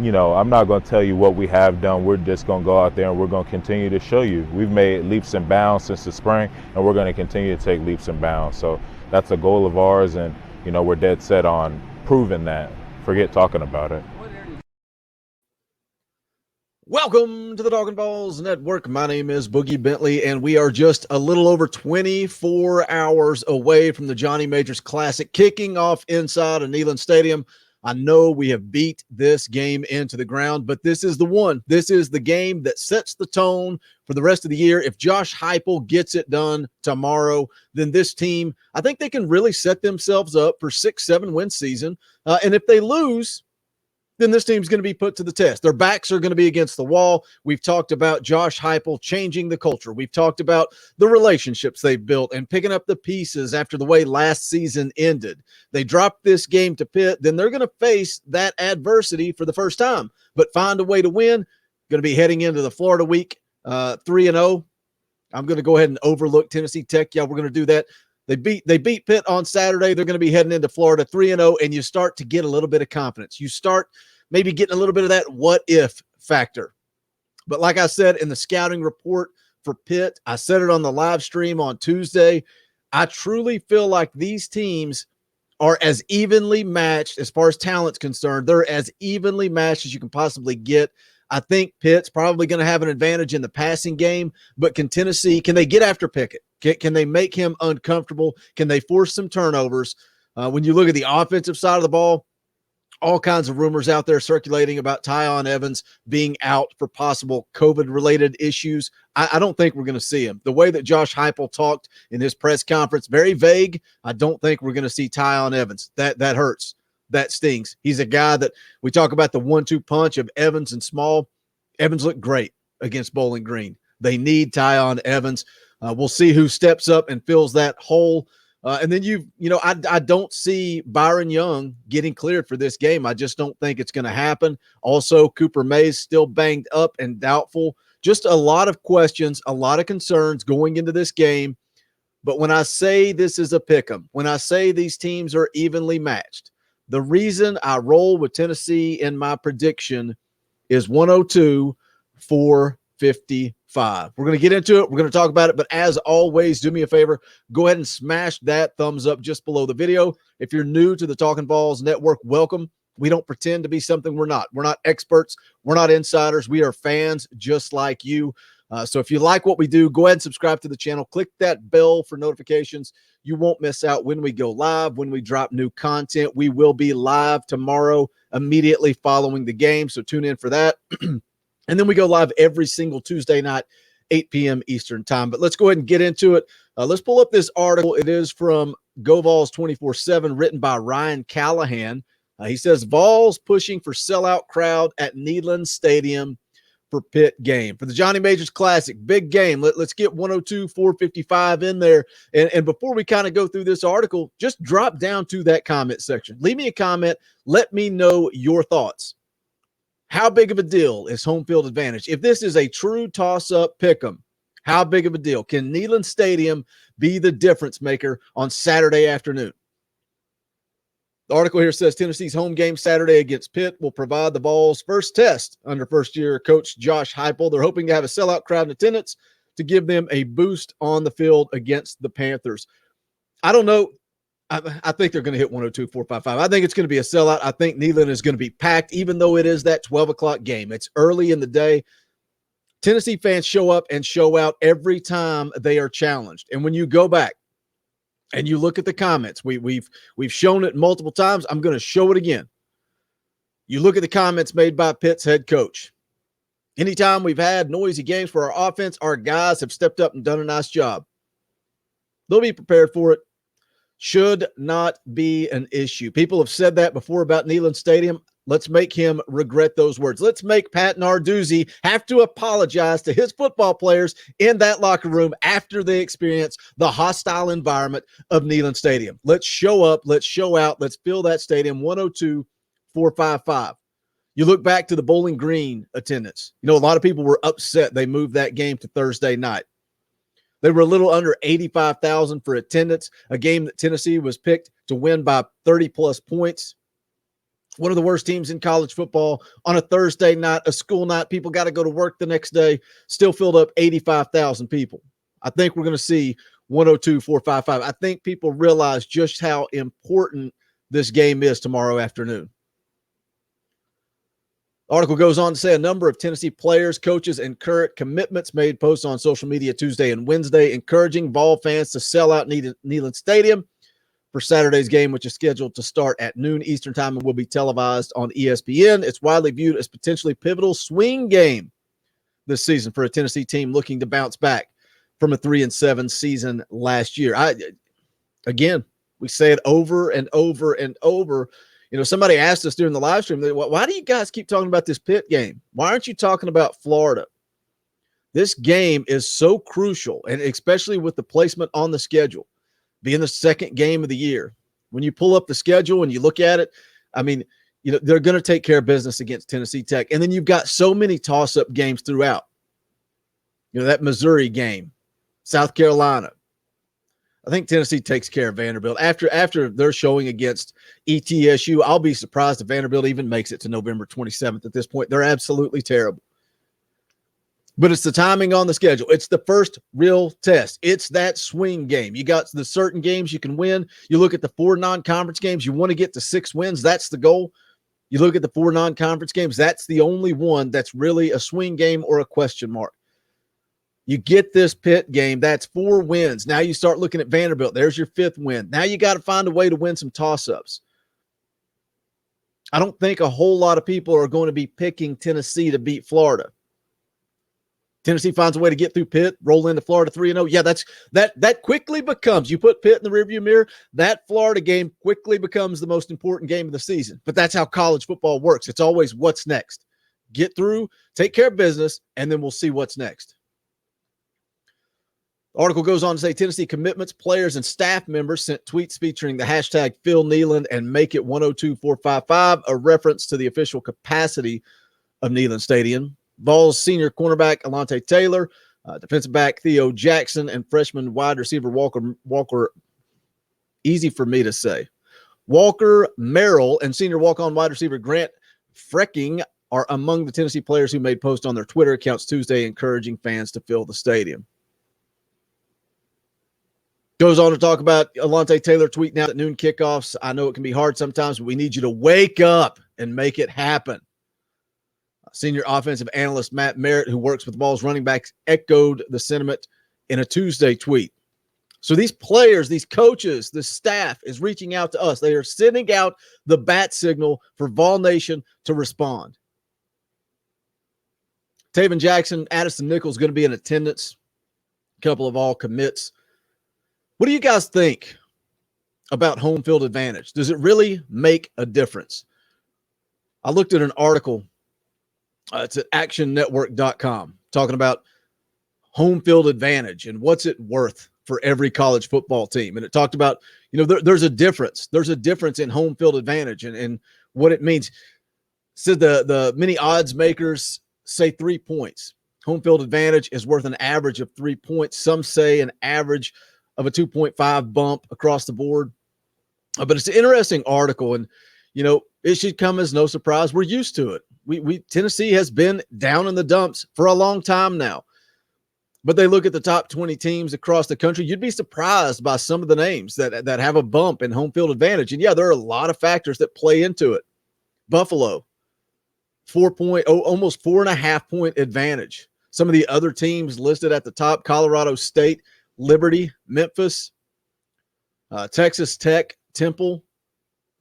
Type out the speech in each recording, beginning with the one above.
I'm not going to tell you what we have done. We're just going to go out there and we're going to continue to show you. We've made leaps and bounds since the spring, and we're going to continue to take leaps and bounds. So that's a goal of ours, and, we're dead set on proving that. Forget talking about it. Welcome to the Talkin VAWLS Network. My name is Boogie Bentley, and we are just a little over 24 hours away from the Johnny Majors Classic kicking off inside of Neyland Stadium. I know we have beat this game into the ground, but this is the one. This is the game that sets the tone for the rest of the year. If Josh Heupel gets it done tomorrow, then this team, I think they can really set themselves up for 6-7 win season. And if they lose, then this team's going to be put to the test. Their backs are going to be against the wall. We've talked about Josh Heupel changing the culture. We've talked about the relationships they've built and picking up the pieces after the way last season ended. They dropped this game to Pitt, then they're going to face that adversity for the first time, but find a way to win. Going to be heading into the Florida week 3-0. I'm going to go ahead and overlook Tennessee Tech. Yeah, we're going to do that. They beat Pitt on Saturday. They're going to be heading into Florida 3-0, and you start to get a little bit of confidence. You start maybe getting a little bit of that what-if factor. But like I said in the scouting report for Pitt, I said it on the live stream on Tuesday, I truly feel like these teams are as evenly matched as far as talent's concerned. They're as evenly matched as you can possibly get. I think Pitt's probably going to have an advantage in the passing game, but can they get after Pickett? Can they make him uncomfortable? Can they force some turnovers? When you look at the offensive side of the ball, all kinds of rumors out there circulating about Tyon Evans being out for possible COVID-related issues. I don't think we're going to see him. The way that Josh Heupel talked in his press conference, very vague. I don't think we're going to see Tyon Evans. That hurts. That stings. He's a guy that we talk about the 1-2 punch of Evans and Small. Evans looked great against Bowling Green. They need Tyon Evans. We'll see who steps up and fills that hole. And then I don't see Byron Young getting cleared for this game. I just don't think it's going to happen. Also, Cooper Mays still banged up and doubtful. Just a lot of questions, a lot of concerns going into this game. But when I say this is a pick'em, when I say these teams are evenly matched, the reason I roll with Tennessee in my prediction is 102-455. We're going to get into it. We're going to talk about it. But as always, do me a favor. Go ahead and smash that thumbs up just below the video. If you're new to the Talkin VAWLS Network, welcome. We don't pretend to be something we're not. We're not experts. We're not insiders. We are fans just like you. So if you like what we do, go ahead and subscribe to the channel. Click that bell for notifications. You won't miss out when we go live, when we drop new content. We will be live tomorrow immediately following the game. So tune in for that. And then we go live every single Tuesday night, 8 p.m. Eastern time. But let's go ahead and get into it. Let's pull up this article. It is from GoVols 24/7, written by Ryan Callahan. He says, Vols pushing for sellout crowd at Neyland Stadium for Pitt game. For the Johnny Majors Classic, big game. Let's get 102-455 in there. And before we kind of go through this article, just drop down to that comment section. Leave me a comment. Let me know your thoughts. How big of a deal is home field advantage? If this is a true toss-up pick'em, how big of a deal? Can Neyland Stadium be the difference maker on Saturday afternoon? The article here says Tennessee's home game Saturday against Pitt will provide the Vols' first test under first-year coach Josh Heupel. They're hoping to have a sellout crowd in attendance to give them a boost on the field against the Panthers. I don't know. I think they're going to hit 102-455. I think it's going to be a sellout. I think Neyland is going to be packed, even though it is that 12 o'clock game. It's early in the day. Tennessee fans show up and show out every time they are challenged. And when you go back and you look at the comments, we've shown it multiple times. I'm going to show it again. You look at the comments made by Pitt's head coach. Anytime we've had noisy games for our offense, our guys have stepped up and done a nice job. They'll be prepared for it. Should not be an issue. People have said that before about Neyland Stadium. Let's make him regret those words. Let's make Pat Narduzzi have to apologize to his football players in that locker room after they experience the hostile environment of Neyland Stadium. Let's show up. Let's show out. Let's fill that stadium. 102-455. You look back to the Bowling Green attendance. A lot of people were upset they moved that game to Thursday night. They were a little under 85,000 for attendance, a game that Tennessee was picked to win by 30-plus points. one of the worst teams in college football on a Thursday night, a school night. People got to go to work the next day, still filled up 85,000 people. I think we're going to see 102-455. I think people realize just how important this game is tomorrow afternoon. The article goes on to say a number of Tennessee players, coaches, and current commitments made posts on social media Tuesday and Wednesday, encouraging Vol fans to sell out Neyland Stadium for Saturday's game, which is scheduled to start at noon Eastern time and will be televised on ESPN. It's widely viewed as potentially pivotal swing game this season for a Tennessee team looking to bounce back from a 3-7 season last year. Again, we say it over and over and over. You know, somebody asked us during the live stream, why do you guys keep talking about this Pitt game? Why aren't you talking about Florida? This game is so crucial, and especially with the placement on the schedule, being the second game of the year. When you pull up the schedule and you look at it, I mean, you know, they're going to take care of business against Tennessee Tech. And then you've got so many toss-up games throughout. You know, that Missouri game, South Carolina. I think Tennessee takes care of Vanderbilt. After their showing against ETSU, I'll be surprised if Vanderbilt even makes it to November 27th at this point. They're absolutely terrible. But it's the timing on the schedule. It's the first real test. It's that swing game. You got the certain games you can win. You look at the 4 non-conference games. You want to get to 6 wins. That's the goal. You look at the 4 non-conference games. That's the only one that's really a swing game or a question mark. You get this Pitt game, that's 4 wins. Now you start looking at Vanderbilt. There's your 5th win. Now you got to find a way to win some toss-ups. I don't think a whole lot of people are going to be picking Tennessee to beat Florida. Tennessee finds a way to get through Pitt, roll into Florida 3-0. Yeah, that quickly becomes, you put Pitt in the rearview mirror, that Florida game quickly becomes the most important game of the season. But that's how college football works. It's always what's next. Get through, take care of business, and then we'll see what's next. The article goes on to say Tennessee commitments, players, and staff members sent tweets featuring the hashtag Phil Neyland and make it 102-455, a reference to the official capacity of Neyland Stadium. VAWLS senior cornerback Alontae Taylor, defensive back Theo Jackson, and freshman wide receiver Walker, easy for me to say, Walker Merrill, and senior walk-on wide receiver Grant Frecking are among the Tennessee players who made posts on their Twitter accounts Tuesday encouraging fans to fill the stadium. Goes on to talk about Alontae Taylor tweeting out at noon kickoffs. I know it can be hard sometimes, but we need you to wake up and make it happen. Senior offensive analyst Matt Merritt, who works with VAWLS running backs, echoed the sentiment in a Tuesday tweet. So these players, these coaches, the staff is reaching out to us. They are sending out the bat signal for Vol Nation to respond. Taven Jackson, Addison Nichols going to be in attendance. A couple of all commits. What do you guys think about home field advantage? Does it really make a difference? I looked at an article. It's at actionnetwork.com talking about home field advantage and what's it worth for every college football team. And it talked about, you know, there's a difference. There's a difference in home field advantage and what it means. So the many odds makers say 3 points. Home field advantage is worth an average of 3 points. Some say an average of a 2.5 bump across the board. But it's an interesting article, and, you know, it should come as no surprise. We're used to it. Tennessee has been down in the dumps for a long time now. But they look at the top 20 teams across the country. You'd be surprised by some of the names that have a bump in home field advantage. And, yeah, there are a lot of factors that play into it. Buffalo, almost 4.5 point advantage. Some of the other teams listed at the top, Colorado State, Liberty, Memphis, Texas Tech, Temple,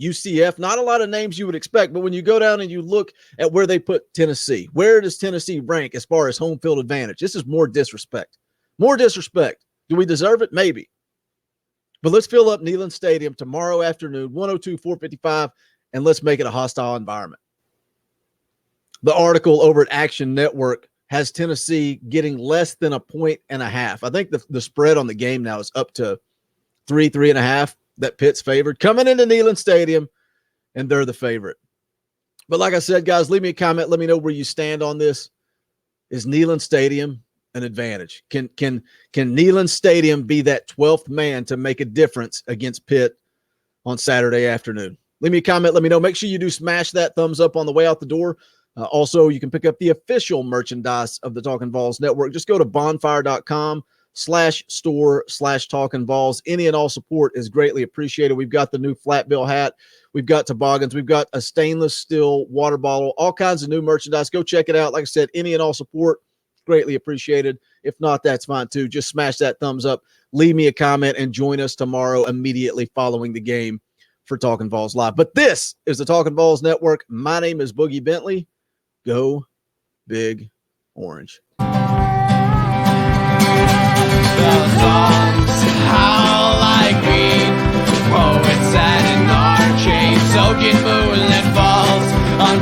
UCF. Not a lot of names you would expect, but when you go down and you look at where they put Tennessee, where does Tennessee rank as far as home field advantage? This is more disrespect. More disrespect. Do we deserve it? Maybe. But let's fill up Neyland Stadium tomorrow afternoon, 102-455, and let's make it a hostile environment. The article over at Action Network has Tennessee getting less than 1.5 points. I think the spread on the game now is up to 3.5 that Pitt's favored. Coming into Neyland Stadium, and they're the favorite. But like I said, guys, leave me a comment. Let me know where you stand on this. Is Neyland Stadium an advantage? Can Neyland Stadium be that 12th man to make a difference against Pitt on Saturday afternoon? Leave me a comment. Let me know. Make sure you do smash that thumbs up on the way out the door. Also, you can pick up the official merchandise of the Talkin' VAWLS Network. Just go to bonfire.com/store/Talkin' VAWLS. Any and all support is greatly appreciated. We've got the new flat bill hat. We've got toboggans. We've got a stainless steel water bottle, all kinds of new merchandise. Go check it out. Like I said, any and all support, greatly appreciated. If not, that's fine too. Just smash that thumbs up. Leave me a comment and join us tomorrow immediately following the game for Talkin' VAWLS Live. But this is the Talkin' VAWLS Network. My name is Boogie Bentley. Go Big Orange. The songs howl like weed, poets sat in our chains, soaking moonlit falls on